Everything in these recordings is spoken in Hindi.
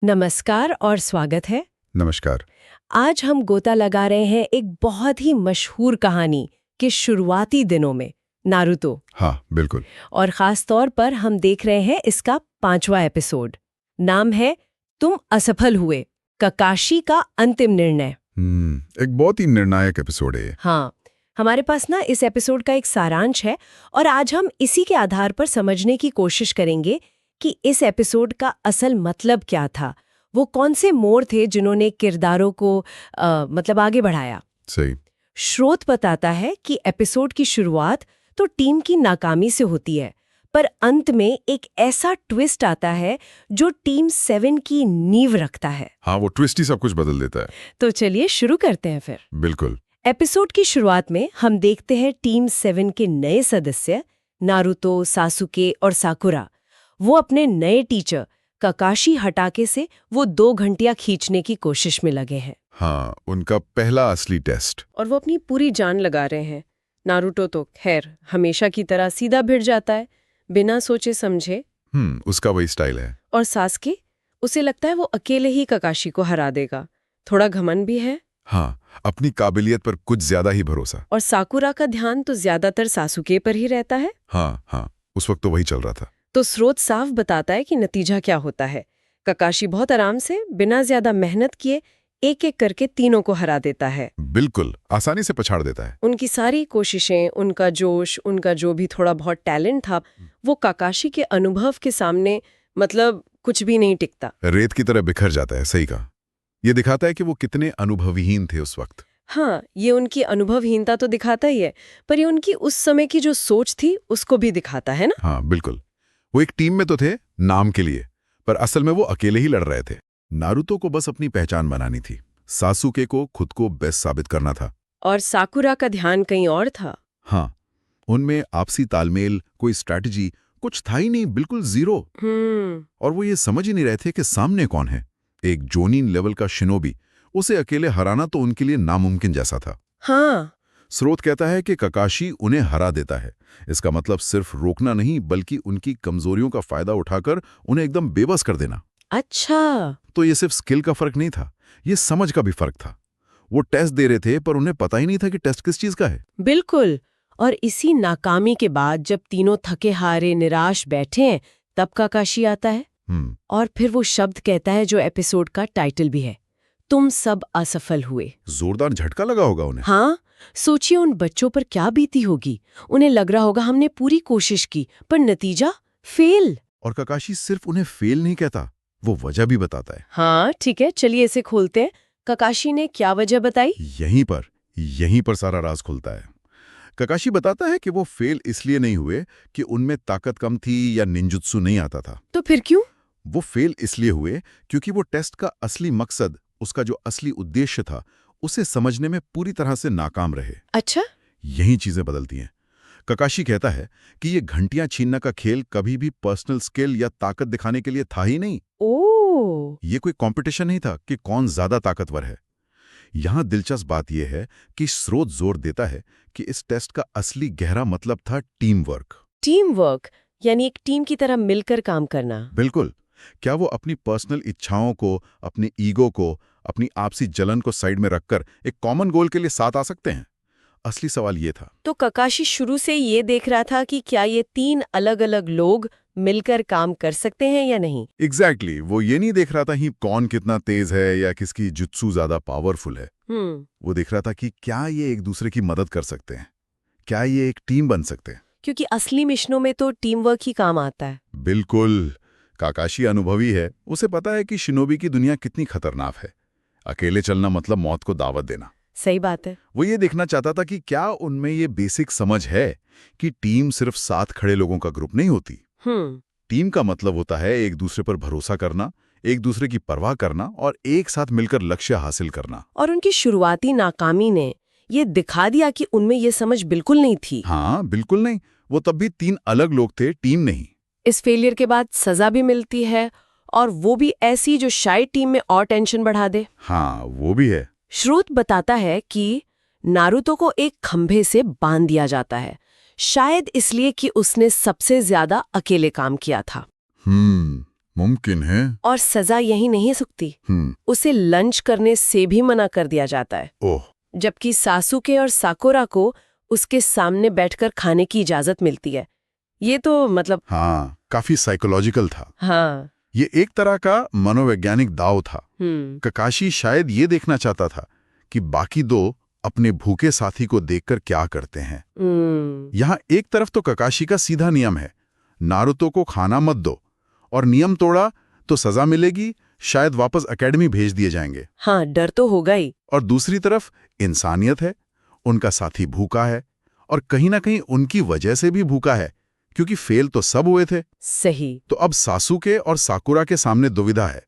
नमस्कार और स्वागत है। नमस्कार। आज हम गोता लगा रहे हैं एक बहुत ही मशहूर कहानी के शुरुआती दिनों में, नारुतो। हाँ, बिल्कुल। और खास तौर पर हम देख रहे हैं इसका 5वां एपिसोड। नाम है तुम असफल हुए, ककाशी का अंतिम निर्णय। एक बहुत ही निर्णायक एपिसोड है ये। हाँ, हमारे पास ना इस एपिसोड का एक सारांश है और आज हम इसी के आधार पर समझने की कोशिश करेंगे कि इस एपिसोड का असल मतलब क्या था। वो कौन से मोड़ थे जिन्होंने किरदारों को मतलब आगे बढ़ाया। सही। स्रोत बताता है कि एपिसोड की शुरुआत तो टीम की नाकामी से होती है, पर अंत में एक ऐसा ट्विस्ट आता है जो टीम 7 की नींव रखता है। हाँ, वो ट्विस्ट ही सब कुछ बदल देता है। तो चलिए शुरू करते हैं फिर। बिल्कुल। एपिसोड की शुरुआत में हम देखते हैं टीम 7 के नए सदस्य नारुतो, सासुके और साकुरा। वो अपने नए टीचर ककाशी हटाके से वो 2 घंटियां खींचने की कोशिश में लगे हैं। हाँ, उनका पहला असली टेस्ट। और वो अपनी पूरी जान लगा रहे हैं। नारुतो तो खैर हमेशा की तरह सीधा भिड़ जाता है, बिना सोचे समझे। उसका वही स्टाइल है। और सासुके, उसे लगता है वो अकेले ही ककाशी को हरा देगा। थोड़ा घमंड भी है। हाँ, अपनी काबिलियत पर कुछ ज्यादा ही भरोसा। और साकुरा का ध्यान तो ज्यादातर सासुके पर ही रहता है। हाँ, उस वक्त तो वही चल रहा था। तो स्रोत साफ बताता है कि नतीजा क्या होता है। ककाशी बहुत आराम से, बिना ज्यादा मेहनत किए, एक एक करके तीनों को हरा देता है। बिल्कुल, आसानी से पछाड़ देता है। उनकी सारी कोशिशें, उनका जोश, उनका जो भी थोड़ा बहुत टैलेंट था, वो ककाशी के अनुभव के सामने मतलब कुछ भी नहीं टिकता। रेत की तरह बिखर जाता है। सही कहा। ये दिखाता है कि वो कितने अनुभवहीन थे उस वक्त। हाँ, ये उनकी अनुभवहीनता तो दिखाता ही है, पर ये उनकी उस समय की जो सोच थी उसको भी दिखाता है ना। हाँ, बिल्कुल। वो एक टीम में तो थे नाम के लिए, पर असल में वो अकेले ही लड़ रहे थे। नारुतो को बस अपनी पहचान बनानी थी, सासुके को खुद को बेस्ट साबित करना था। और साकुरा का ध्यान कहीं और था। हाँ, उनमें आपसी तालमेल, कोई स्ट्रैटेजी कुछ था ही नहीं, बिल्कुल जीरो। और वो ये समझ ही नहीं रहे थे कि सामने कौन है। एक जोनिन लेवल का शिनोबी, उसे अकेले हराना तो उनके लिए नामुमकिन जैसा था। हाँ। स्रोत कहता है कि ककाशी उन्हें हरा देता है। इसका मतलब सिर्फ रोकना नहीं, बल्कि उनकी कमजोरियों का फायदा उठाकर उन्हें एकदम बेबस कर देना। अच्छा। तो ये सिर्फ स्किल का फर्क नहीं था, ये समझ का भी फर्क था। वो टेस्ट दे रहे थे, पर उन्हें पता ही नहीं था कि टेस्ट किस चीज का है। बिल्कुल। और इसी नाकामी के बाद जब तीनों थके हारे निराश बैठे हैं, तब ककाशी आता है। और फिर वो शब्द कहता है जो एपिसोड का टाइटल भी है, तुम सब असफल हुए। जोरदार झटका लगा होगा उन्हें। हाँ, सोचिए उन बच्चों पर क्या बीती होगी। उन्हें लग रहा होगा हमने पूरी कोशिश की, पर नतीजा फेल। और ककाशी सिर्फ उन्हें फेल नहीं कहता, वो वजह भी बताता है। हाँ ठीक है, चलिए इसे खोलते हैं। ककाशी ने क्या वजह बताई? यहीं पर सारा राज खुलता है। ककाशी बताता है कि वो फेल इसलिए नहीं हुए कि उनमें ताकत कम थी या निंजुत्सु नहीं आता था। तो फिर क्यों? वो फेल इसलिए हुए क्योंकि वो टेस्ट का असली मकसद, उसका जो असली उद्देश्य था, उसे समझने में पूरी तरह से नाकाम रहे। अच्छा। यही चीजें बदलती हैं। ककाशी कहता है कि ये घंटियां छीनने का खेल कभी भी पर्सनल स्किल या ताकत दिखाने के लिए था ही नहीं। ओह। ये कोई कंपटीशन नहीं था कि कौन ज्यादा ताकतवर है। यहां दिलचस्प बात यह है कि स्रोत जोर देता है कि इस टेस्ट का असली गहरा मतलब था टीम वर्क। टीम वर्क, यानी एक टीम की तरह मिलकर काम करना। बिल्कुल। क्या वो अपनी पर्सनल इच्छाओं को, अपने ईगो को, अपनी आपसी जलन को साइड में रखकर एक कॉमन गोल के लिए साथ आ सकते हैं? असली सवाल ये था। तो ककाशी शुरू से ये देख रहा था कि क्या ये 3 अलग-अलग लोग मिलकर काम कर सकते हैं या नहीं। एग्जैक्टली, वो ये नहीं देख रहा था कि कौन कितना तेज है या किसकी जुत्सु ज्यादा पावरफुल है। वो देख रहा था कि क्या ये एक दूसरे की मदद कर सकते हैं, क्या ये एक टीम बन सकते हैं। क्योंकि असली मिशनों में तो टीम वर्क ही काम आता है। बिल्कुल। काकाशी अनुभवी है, उसे पता है कि शिनोबी की दुनिया कितनी खतरनाक है। अकेले चलना मतलब मौत को दावत देना। सही बात है। वो ये देखना चाहता था कि क्या उनमें ये बेसिक समझ है कि टीम सिर्फ साथ खड़े लोगों का ग्रुप नहीं होती। टीम का मतलब होता है एक दूसरे पर भरोसा करना, एक दूसरे की परवाह करना और एक साथ मिलकर लक्ष्य हासिल करना। और उनकी शुरुआती नाकामी ने ये दिखा दिया कि उनमें ये समझ बिल्कुल नहीं थी। हाँ, बिल्कुल नहीं। वो तब भी 3 अलग लोग थे, टीम नहीं। इस फेलियर के बाद सजा भी मिलती है, और वो भी ऐसी जो शायद टीम में और टेंशन बढ़ा दे। हाँ, वो भी है। स्रोत बताता है कि नारुतो को एक खंभे से बांध दिया जाता है, शायद इसलिए कि उसने सबसे ज्यादा अकेले काम किया था। मुमकिन है। और सजा यही नहीं सुकती, उसे लंच करने से भी मना कर दिया जाता है। ओह, जबकि सासुके और साकुरा को उसके सामने बैठकर खाने की इजाजत मिलती है। ये तो मतलब हाँ, काफी साइकोलॉजिकल था। हाँ। ये एक तरह का मनोवैज्ञानिक दांव था। ककाशी शायद ये देखना चाहता था कि बाकी दो अपने भूखे साथी को देखकर क्या करते हैं। यहाँ एक तरफ तो ककाशी का सीधा नियम है, नारुतो को खाना मत दो, और नियम तोड़ा तो सजा मिलेगी, शायद वापस एकेडमी भेज दिए जाएंगे। हाँ, डर तो होगा ही। और दूसरी तरफ इंसानियत है, उनका साथी भूखा है, और कहीं ना कहीं उनकी वजह से भी भूखा है, क्योंकि फेल तो सब हुए थे। सही। तो अब सासुके और साकुरा के सामने दुविधा है,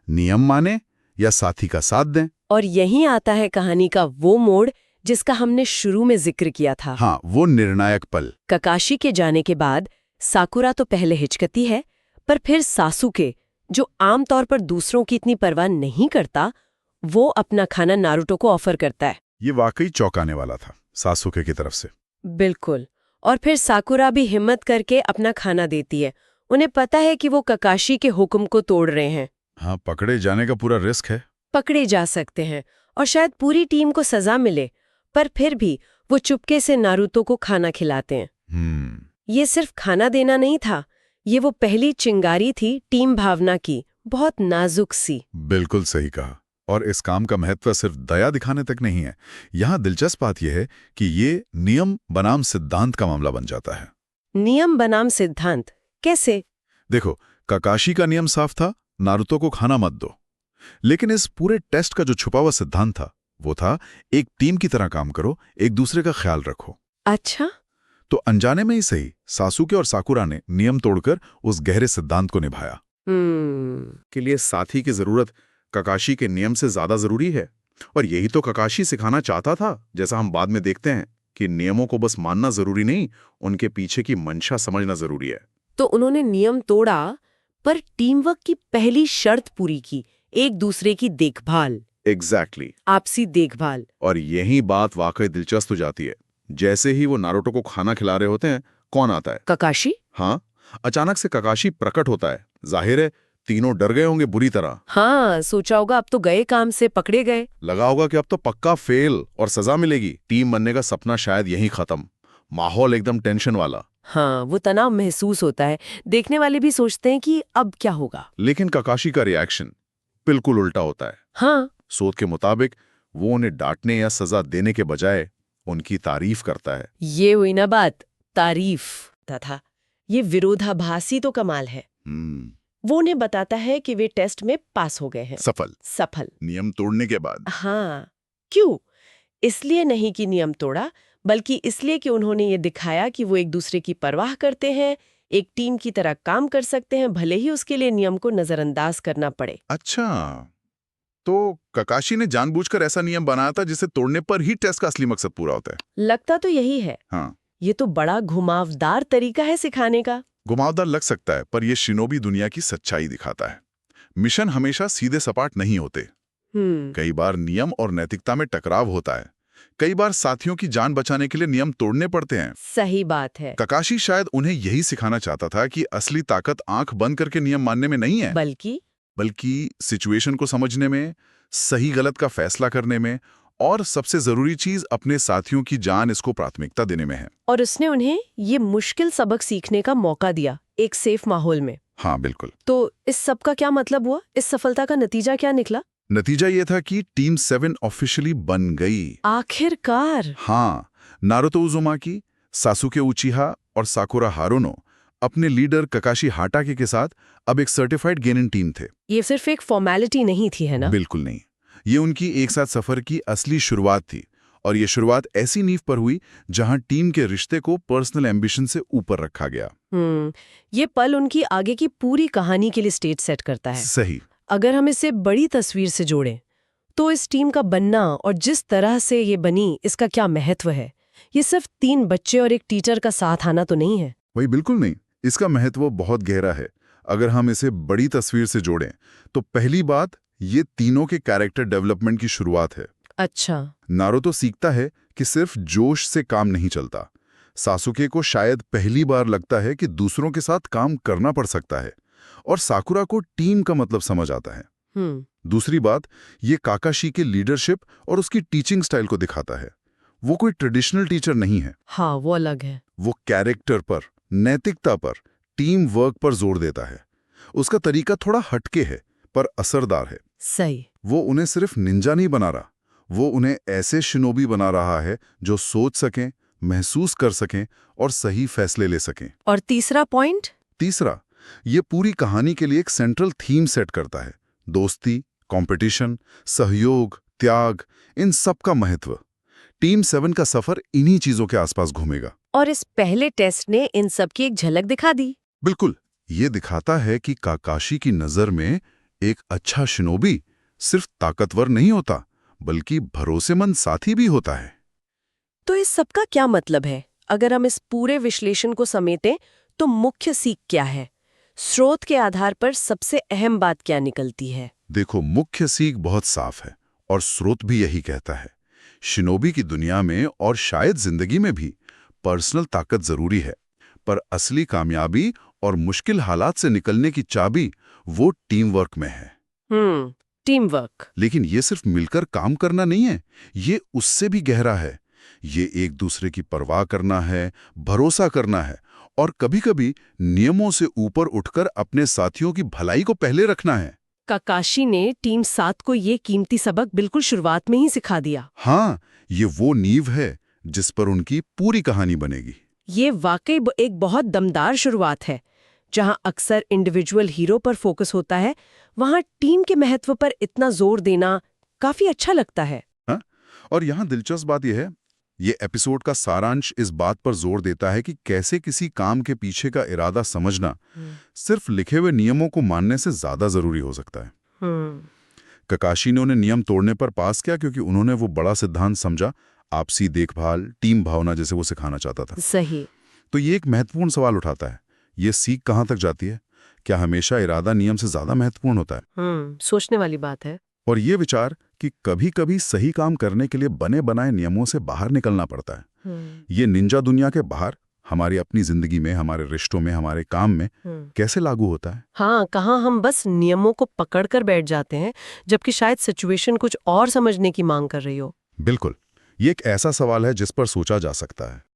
नियम माने या साथी का साथ दें। और यहीं आता है कहानी का वो मोड़ जिसका हमने शुरू में जिक्र किया था। हाँ, वो निर्णायक पल। ककाशी के जाने के बाद साकुरा तो पहले हिचकती है, पर फिर सासुके, जो आमतौर पर दूसरों की इतनी परवाह नहीं करता, वो अपना खाना नारुतो को ऑफर करता है। ये वाकई चौंकाने वाला था सासुके की तरफ से। बिल्कुल। और फिर साकुरा भी हिम्मत करके अपना खाना देती है। उन्हें पता है कि वो ककाशी के हुक्म को तोड़ रहे हैं। हाँ, पकड़े जाने का पूरा रिस्क है। पकड़े जा सकते हैं और शायद पूरी टीम को सजा मिले, पर फिर भी वो चुपके से नारुतो को खाना खिलाते हैं। ये सिर्फ खाना देना नहीं था, ये वो पहली चिंगारी थी टीम भावना की, बहुत नाजुक सी। बिल्कुल सही कहा। और इस काम का महत्व सिर्फ दया दिखाने तक नहीं है। यहाँ दिलचस्प बात यह है कि ये नियम बनाम सिद्धांत का मामला बन जाता है। नियम बनाम सिद्धांत कैसे? देखो, ककाशी का नियम साफ था, नारुतो को खाना मत दो। लेकिन इस पूरे टेस्ट का जो छुपा हुआ सिद्धांत था, वो था एक टीम की तरह काम करो, एक दूसरे का ख्याल रखो। अच्छा। तो अनजाने में ही सही, सासुके और साकुरा ने नियम तोड़कर उस गहरे सिद्धांत को निभाया। के लिए साथी की जरूरत ककाशी के नियम से ज्यादा जरूरी है। और यही तो ककाशी सिखाना चाहता था, जैसा हम बाद में देखते हैं कि नियमों को बस मानना जरूरी नहीं, उनके पीछे की मंशा समझना जरूरी है। तो उन्होंने नियम तोड़ा, पर टीम वर्क की पहली शर्त पूरी की, एक दूसरे की देखभाल। एग्जैक्टली। आपसी देखभाल। और यही बात वाकई दिलचस्प हो जाती है। जैसे ही वो नारुतो को खाना खिला रहे होते हैं, कौन आता है? ककाशी। हाँ, अचानक से ककाशी प्रकट होता है। जाहिर है तीनों डर गए होंगे बुरी तरह। हाँ, सोचा होगा अब तो गए काम से, पकड़े गए। लगा होगा कि अब तो पक्का फेल और सजा मिलेगी। टीम बनने का सपना शायद यहीं खत्म। माहौल एकदम टेंशन वाला। हाँ, वो तनाव महसूस होता है। देखने वाले भी सोचते हैं कि अब क्या होगा। लेकिन ककाशी का रिएक्शन बिल्कुल उल्टा होता है। हाँ। सोच के मुताबिक वो उन्हें डांटने या सजा देने के बजाय उनकी तारीफ करता है। ये हुई ना बात, तारीफ था। ये विरोधाभासी तो कमाल है। वो उन्हें बताता है कि वे टेस्ट में पास हो गए हैं। सफल नियम तोड़ने के बाद। हाँ। क्यों? इसलिए नहीं कि नियम तोड़ा, बल्कि इसलिए कि उन्होंने ये दिखाया कि वो एक दूसरे की परवाह करते हैं, एक टीम की तरह काम कर सकते हैं, भले ही उसके लिए नियम को नजरअंदाज करना पड़े। अच्छा, तो ककाशी ने जानबूझकर ऐसा नियम बनाया था जिसे तोड़ने पर ही टेस्ट का असली मकसद पूरा होता है। लगता तो यही है। हाँ। ये तो बड़ा घुमावदार तरीका है सिखाने का। घुमावदार लग सकता है, पर यह शिनोबी दुनिया की सच्चाई दिखाता है। मिशन हमेशा सीधे सपाट नहीं होते। कई बार नियम और नैतिकता में टकराव होता है। कई बार साथियों की जान बचाने के लिए नियम तोड़ने पड़ते हैं। सही बात है। ककाशी शायद उन्हें यही सिखाना चाहता था कि असली ताकत आंख बंद करके नियम मानने में नहीं है, बल्कि सिचुएशन को समझने में, सही गलत का फैसला करने में, और सबसे जरूरी चीज अपने साथियों की जान, इसको प्राथमिकता देने में है। और उसने उन्हें ये मुश्किल सबक सीखने का मौका दिया, एक सेफ माहौल में। हाँ, बिल्कुल। तो इस सब का क्या मतलब हुआ? इस सफलता का नतीजा क्या निकला? नतीजा ये था कि टीम 7 ऑफिशियली बन गई। आखिरकार। हाँ, नारुतो उज़ुमाकी, सासुके उचिहा और साकुरा हारुनो अपने लीडर ककाशी हाटाके के साथ अब एक सर्टिफाइड गेनिन टीम थे। ये सिर्फ एक फॉर्मेलिटी नहीं थी, है ना? बिल्कुल नहीं। ये उनकी एक साथ सफर की असली शुरुआत थी। और ये शुरुआत ऐसी नींव पर हुई जहां टीम के रिश्ते को पर्सनल एम्बिशन से ऊपर रखा गया। ये पल उनकी आगे की पूरी कहानी के लिए स्टेज सेट करता है। सही। अगर हम इसे बड़ी तस्वीर से जोड़ें, तो इस टीम का बनना और जिस तरह से ये बनी, इसका क्या महत्व है? ये सिर्फ 3 बच्चे और एक टीचर का साथ आना तो नहीं है। वही, बिल्कुल नहीं। इसका महत्व बहुत गहरा है। अगर हम इसे बड़ी तस्वीर से जोड़ें, तो पहली बात, ये तीनों के कैरेक्टर डेवलपमेंट की शुरुआत है। अच्छा। नारुतो सीखता है कि सिर्फ जोश से काम नहीं चलता। सासुके को शायद पहली बार लगता है कि दूसरों के साथ काम करना पड़ सकता है। और साकुरा को टीम का मतलब समझ आता है। दूसरी बात, ये काकाशी के लीडरशिप और उसकी टीचिंग स्टाइल को दिखाता है। वो कोई ट्रेडिशनल टीचर नहीं है। हाँ, वो अलग है। वो कैरेक्टर पर, नैतिकता पर, टीम वर्क पर जोर देता है। उसका तरीका थोड़ा हटके है पर असरदार है। सही। वो उन्हें सिर्फ निंजा नहीं बना रहा, वो उन्हें ऐसे शिनोबी बना रहा है जो सोच सकें, महसूस कर सकें और सही फैसले ले सकें। और तीसरा पॉइंट? तीसरा, ये पूरी कहानी के लिए एक सेंट्रल थीम सेट करता है। दोस्ती, कंपटीशन, सहयोग, त्याग, इन सब का महत्व। टीम 7 का सफर इन्हीं चीजों के आसपास घूमेगा। और इस पहले टेस्ट ने इन सब की एक झलक दिखा दी। बिल्कुल, ये दिखाता है कि काकाशी की नजर में एक अच्छा शिनोबी सिर्फ ताकतवर नहीं होता, बल्कि भरोसेमंद साथी भी होता है। तो इस सब का क्या मतलब है? अगर हम इस पूरे विश्लेषण को समेटें तो मुख्य सीख क्या है? स्रोत के आधार पर सबसे अहम बात क्या निकलती है? देखो, मुख्य सीख बहुत साफ है और स्रोत भी यही कहता है। शिनोबी की दुनिया में और शायद जिंदगी में भी पर्सनल ताकत जरूरी है, पर असली कामयाबी और मुश्किल हालात से निकलने की चाबी वो टीम वर्क में है। Team work. लेकिन ये सिर्फ मिलकर काम करना नहीं है, ये उससे भी गहरा है। ये एक दूसरे की परवाह करना है, भरोसा करना है और कभी-कभी नियमों से ऊपर उठकर अपने साथियों की भलाई को पहले रखना है। काकाशी ने टीम 7 को ये कीमती सबक बिल्कुल शुरुआत में ही सिखा दिया। हाँ, ये वो नींव है जिस पर उनकी पूरी कहानी बनेगी। ये वाकई एक बहुत दमदार शुरुआत है। जहां अक्सर इंडिविजुअल हीरो पर फोकस होता है, वहां टीम के महत्व पर इतना जोर देना काफी अच्छा लगता है। हा? और यहाँ दिलचस्प बात यह है, ये एपिसोड का सारांश इस बात पर जोर देता है कि कैसे किसी काम के पीछे का इरादा समझना सिर्फ लिखे हुए नियमों को मानने से ज्यादा जरूरी हो सकता है। काकाशी ने उन्हें नियम तोड़ने पर पास किया क्योंकि उन्होंने वो बड़ा सिद्धांत समझा, आपसी देखभाल, टीम भावना, जैसे वो सिखाना चाहता था। सही। तो ये एक महत्वपूर्ण सवाल उठाता है, ये सीख कहाँ तक जाती है? क्या हमेशा इरादा नियम से ज्यादा महत्वपूर्ण होता है? सोचने वाली बात है। और ये विचार कि कभी-कभी सही काम करने के लिए बने बनाए नियमों से बाहर निकलना पड़ता है। ये निंजा दुनिया के बाहर हमारी अपनी जिंदगी में, हमारे रिश्तों में, हमारे काम में कैसे लागू होता है? हाँ, कहाँ हम बस नियमों को पकड़कर बैठ जाते हैं, जबकि शायद सिचुएशन कुछ और समझने की मांग कर रही हो। बिल्कुल, ये एक ऐसा सवाल है जिस पर सोचा जा सकता है।